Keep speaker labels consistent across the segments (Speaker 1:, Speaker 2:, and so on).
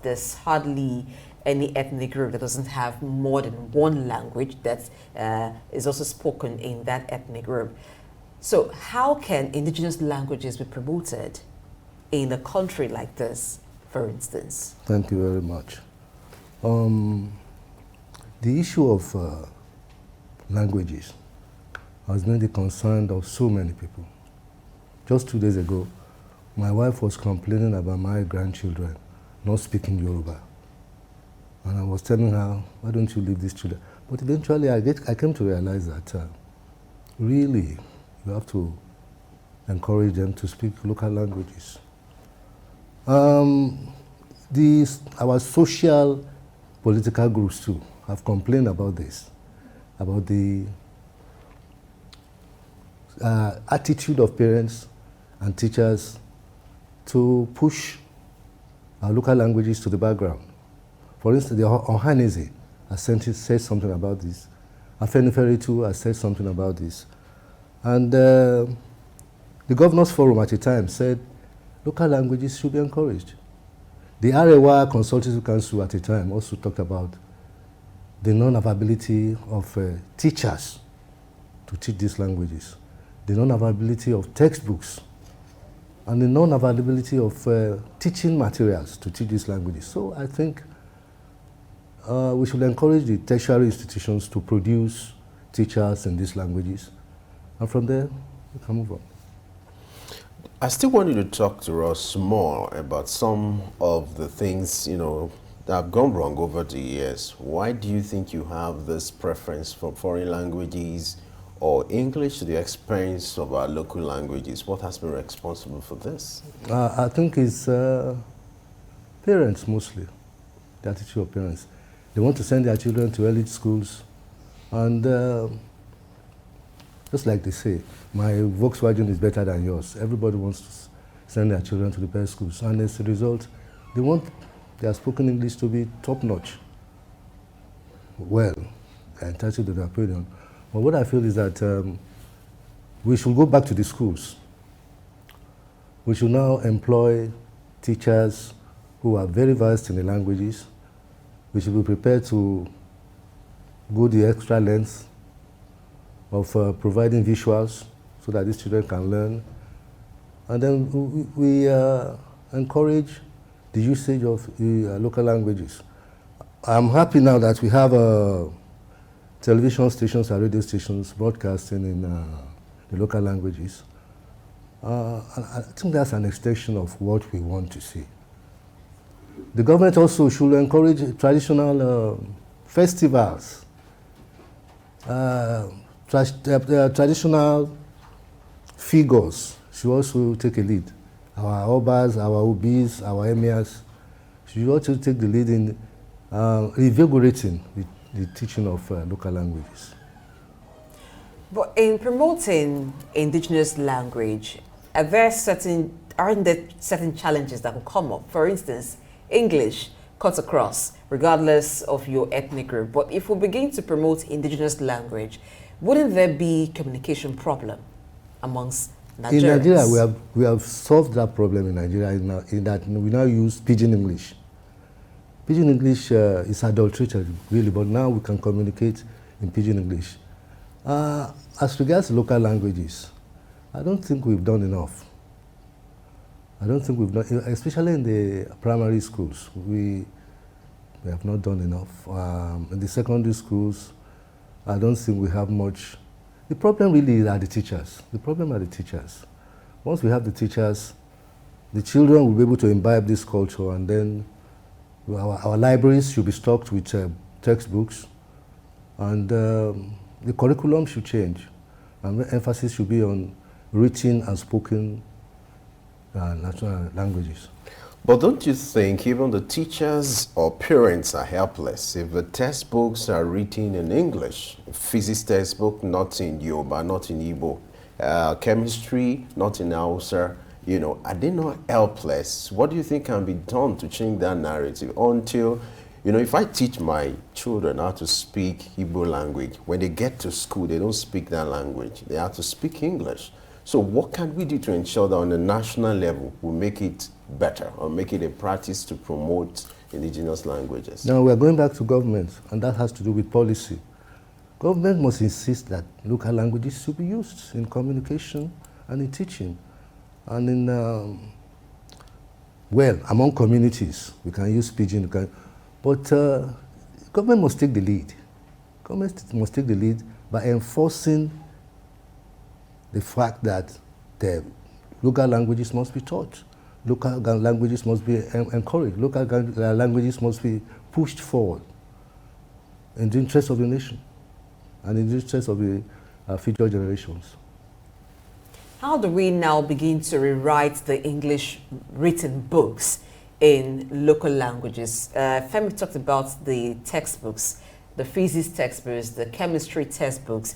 Speaker 1: there's hardly any ethnic group that doesn't have more than one language that is also spoken in that ethnic group. So how can indigenous languages be promoted in a country like this, for instance?
Speaker 2: Thank you very much. The issue of languages has been the concern of so many people. Just 2 days ago, my wife was complaining about my grandchildren not speaking Yoruba. And I was telling her, why don't you leave these children? But eventually I came to realize that really you have to encourage them to speak local languages. Our social political groups too have complained about this, about the attitude of parents and teachers to push our local languages to the background. For instance, the Ohanese has said something about this. Afenifere too has said something about this. And the Governors Forum at the time said local languages should be encouraged. The Arewa Consultative Council at the time also talked about the non-availability of teachers to teach these languages, the non-availability of textbooks, and the non-availability of teaching materials to teach these languages. So I think we should encourage the tertiary institutions to produce teachers in these languages, and from there we can move on.
Speaker 3: I still want you to talk to us more about some of the things, that have gone wrong over the years. Why do you think you have this preference for foreign languages or English to the expense of our local languages? What has been responsible for this?
Speaker 2: I think it's parents mostly, the attitude of parents. They want to send their children to elite schools, and just like they say, my Volkswagen is better than yours. Everybody wants to send their children to the best schools, and as a result, they want their spoken English to be top-notch. Well, they're entitled to their opinion. But what I feel is that we should go back to the schools. We should now employ teachers who are very versed in the languages. We should be prepared to go the extra length of providing visuals so that these children can learn. And then we encourage the usage of local languages. I'm happy now that we have television stations and radio stations broadcasting in the local languages. I think that's an extension of what we want to see. The government also should encourage traditional festivals, traditional figures should also take a lead. Our Obas, our Obis, our Emirs should also take the lead in revigorating the teaching of local languages.
Speaker 1: But in promoting indigenous language, aren't there certain challenges that will come up? For instance, English cuts across, regardless of your ethnic group. But if we begin to promote indigenous language, wouldn't there be communication problem amongst Nigerians?
Speaker 2: In Nigeria, we have solved that problem in Nigeria in that we now use Pidgin English. Pidgin English is adulterated, really, but now we can communicate in Pidgin English. As regards to local languages, I don't think we've done enough. I don't think we've done, especially in the primary schools, we have not done enough. In the secondary schools, I don't think we have much. The problem really are the teachers. The problem are the teachers. Once we have the teachers, the children will be able to imbibe this culture, and then our libraries should be stocked with textbooks, and the curriculum should change, and the emphasis should be on written and spoken national languages.
Speaker 3: But don't you think even the teachers or parents are helpless if the textbooks are written in English? Physics textbook, not in Yoruba, not in Igbo. Chemistry, not in Hausa. Are they not helpless? What do you think can be done to change that narrative until, if I teach my children how to speak Igbo language, when they get to school, they don't speak that language. They have to speak English. So what can we do to ensure that on a national level we make it better or make it a practice to promote indigenous languages?
Speaker 2: Now we are going back to government, and that has to do with policy. Government must insist that local languages should be used in communication and in teaching. And in, well, among communities, we can use pidgin, but government must take the lead. Government must take the lead by enforcing the fact that the local languages must be taught. Local languages must be encouraged. Local languages must be pushed forward in the interest of the nation and in the interest of the future generations.
Speaker 1: How do we now begin to rewrite the English written books in local languages? Femi talked about the textbooks, the physics textbooks, the chemistry textbooks,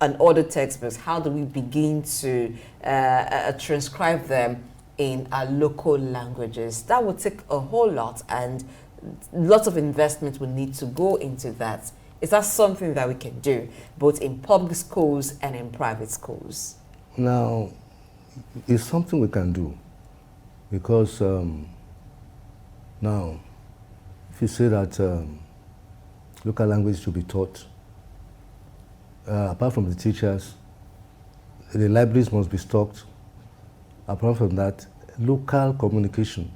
Speaker 1: and other textbooks. How do we begin to transcribe them in our local languages? That would take a whole lot, and lots of investment will need to go into that. Is that something that we can do, both in public schools and in private schools?
Speaker 2: Now, it's something we can do, because now, if you say that local language should be taught, apart from the teachers, the libraries must be stocked. Apart from that, local communication.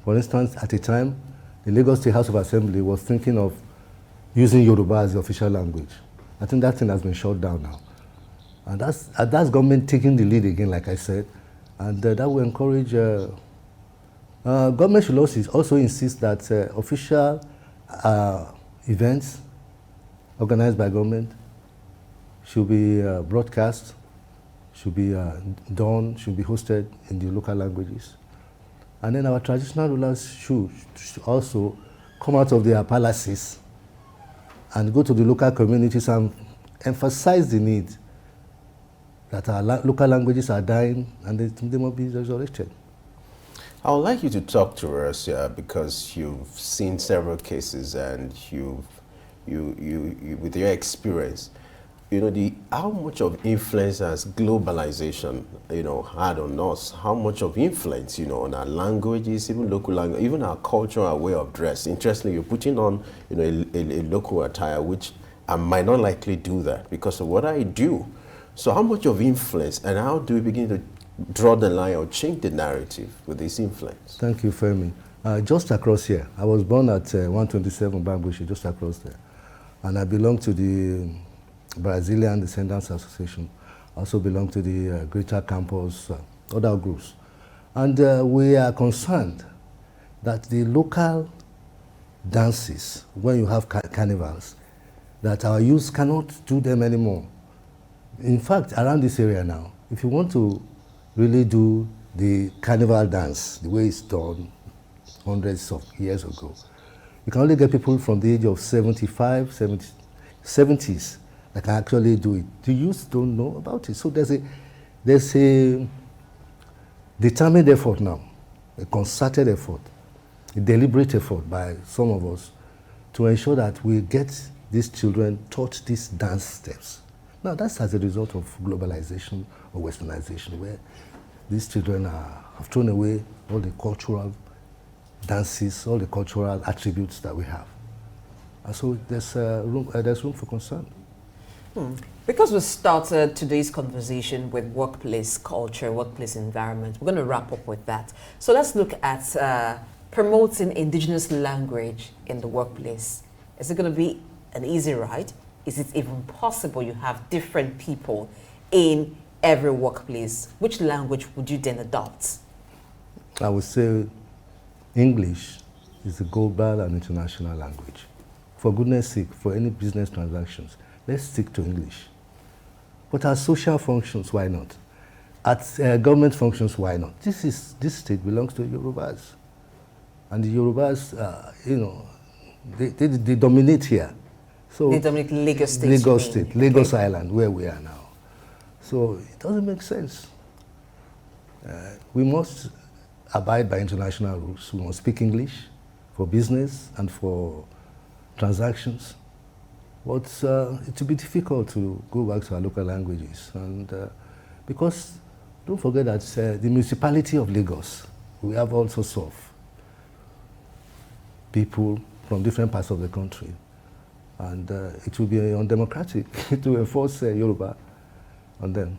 Speaker 2: For instance, at a time, the Lagos State House of Assembly was thinking of using Yoruba as the official language. I think that thing has been shut down now. And that's government taking the lead again, like I said, and that will encourage. Government should also insist that official events organized by government should be broadcast, should be done, should be hosted in the local languages. And then our traditional rulers should also come out of their palaces and go to the local communities and emphasize the need that our local languages are dying and they must be resurrected.
Speaker 3: I would like you to talk to us because you've seen several cases and you with your experience, how much of influence has globalization, had on us? How much of influence, on our languages, even local language, even our culture, our way of dress? Interestingly, you're putting on, a local attire, which I might not likely do that because of what I do. So how much of influence, and how do we begin to draw the line or change the narrative with this influence?
Speaker 2: Thank you, Femi. Just across here, I was born at 127 Bambushi, just across there. And I belong to the Brazilian Descendants Association. I also belong to the Greater Campus, other groups. And we are concerned that the local dances, when you have carnivals, that our youth cannot do them anymore. In fact, around this area now, if you want to really do the carnival dance, the way it's done hundreds of years ago, you can only get people from the age of 75, 70s that can actually do it. The youth don't know about it. So there's a determined effort now, a concerted effort, a deliberate effort by some of us to ensure that we get these children taught these dance steps. Now that's as a result of globalization or westernization, where these children have thrown away all the cultural dances, all the cultural attributes that we have. And so there's room for concern.
Speaker 1: Because we started today's conversation with workplace culture, workplace environment, we're going to wrap up with that. So let's look at promoting indigenous language in the workplace. Is it going to be an easy ride? Is it even possible you have different people in every workplace? Which language would you then adopt?
Speaker 2: I would say English is a global and international language. For goodness sake, for any business transactions, let's stick to English. But at social functions, why not? At government functions, why not? This state belongs to Yorubas. And the Yorubas, they dominate here. So
Speaker 1: they dominate Lagos State.
Speaker 2: Lagos State, Lagos Island, where we are now. So it doesn't make sense. We must abide by international rules. We must speak English for business and for transactions. But it will be difficult to go back to our local languages. And because don't forget that the municipality of Lagos, we have all sorts of people from different parts of the country. And it will be undemocratic to enforce Yoruba on them.